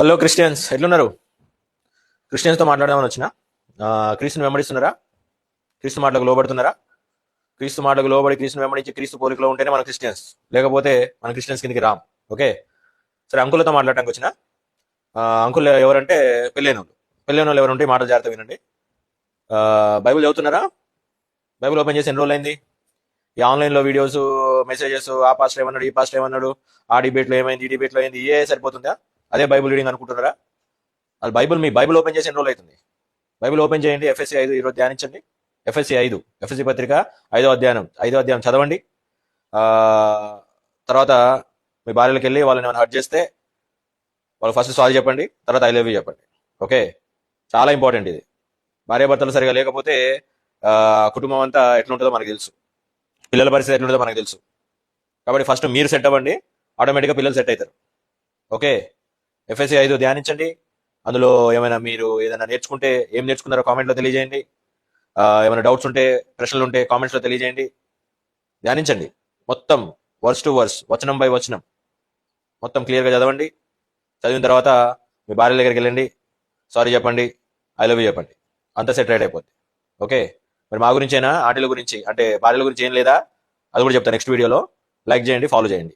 Hello Christians, ఎట్లున్నారు? క్రిస్టియన్స్తో మాట్లాడదామని వచ్చిన. క్రీస్తుని వెంబడిస్తున్నారా? క్రీస్తు మాటలకు లోబడుతున్నారా? క్రీస్తు మాటలకు లోబడి క్రీస్తుని వెంబడించి క్రీస్తు పోలికలో ఉంటేనే మన క్రిస్టియన్స్, లేకపోతే మన క్రిస్టియన్స్ కిందకి రామ్. ఓకే, సరే. అంకులతో మాట్లాడటానికి వచ్చిన. అంకుల్ ఎవరంటే పెళ్ళైన వాళ్ళు ఎవరు ఉంటే ఈ మాటలు జాగ్రత్త వినండి. బైబిల్ చదువుతున్నారా? బైబిల్ ఓపెన్ చేసి ఎన్ని రోజులు అయింది? ఈ ఆన్లైన్లో వీడియోస్, మెసేజెస్, ఆ పాస్టర్ ఏమన్నాడు, ఈ పాస్టర్ ఏమన్నాడు, ఆ డిబేట్లో ఏమైంది, ఈ డిబేట్లో అయింది, ఏ సరిపోతుందా? అదే బైబిల్ రీడింగ్ అనుకుంటున్నారా? అది బైబిల్. మీ బైబిల్ ఓపెన్ చేసి ఎన్ని రోజులు అవుతుంది? బైబిల్ ఓపెన్ చేయండి. ఎఫ్ఎస్సి 5 ఈరోజు ధ్యానించండి. ఎఫ్ఎస్సి 5, ఎఫ్ఎస్సి పత్రిక 5వ అధ్యాయం చదవండి. ఆ, తర్వాత మీ భార్యలకు వెళ్ళి వాళ్ళని ఏమైనా హర్ట్ చేస్తే వాళ్ళు ఫస్ట్ సారీ చెప్పండి, తర్వాత ఐ లవ్ యూ చెప్పండి. ఓకే, చాలా ఇంపార్టెంట్ ఇది. భార్యాభర్తలు సరిగా లేకపోతే ఆ, కుటుంబం అంతా ఎట్లుంటుందో మనకు తెలుసు, పిల్లల పరిస్థితి ఎట్లుంటుందో మనకు తెలుసు. కాబట్టి ఫస్ట్ మీరు సెట్ అవ్వండి, ఆటోమేటిక్గా పిల్లలు సెట్ అవుతారు. Okay, FSC 5 ధ్యానించండి. అందులో ఏమైనా మీరు ఏదైనా నేర్చుకుంటే ఏం నేర్చుకున్నారో కామెంట్లో తెలియజేయండి. ఏమైనా డౌట్స్ ఉంటే, ప్రశ్నలు ఉంటే కామెంట్స్లో తెలియజేయండి. ధ్యానించండి మొత్తం, వర్స్ టు వర్స్, వచనం బై వచనం మొత్తం క్లియర్గా చదవండి. చదివిన తర్వాత మీ భార్య దగ్గరికి వెళ్ళండి, సారీ చెప్పండి, ఐ లవ్ యూ చెప్పండి. అంతా సెట్ రైట్ అయిపోద్ది. ఓకే, మరి మా గురించేనా, ఆటల గురించి అంటే భార్యల గురించి ఏం లేదా? అది కూడా చెప్తాను నెక్స్ట్ వీడియోలో. లైక్ చేయండి, ఫాలో చేయండి.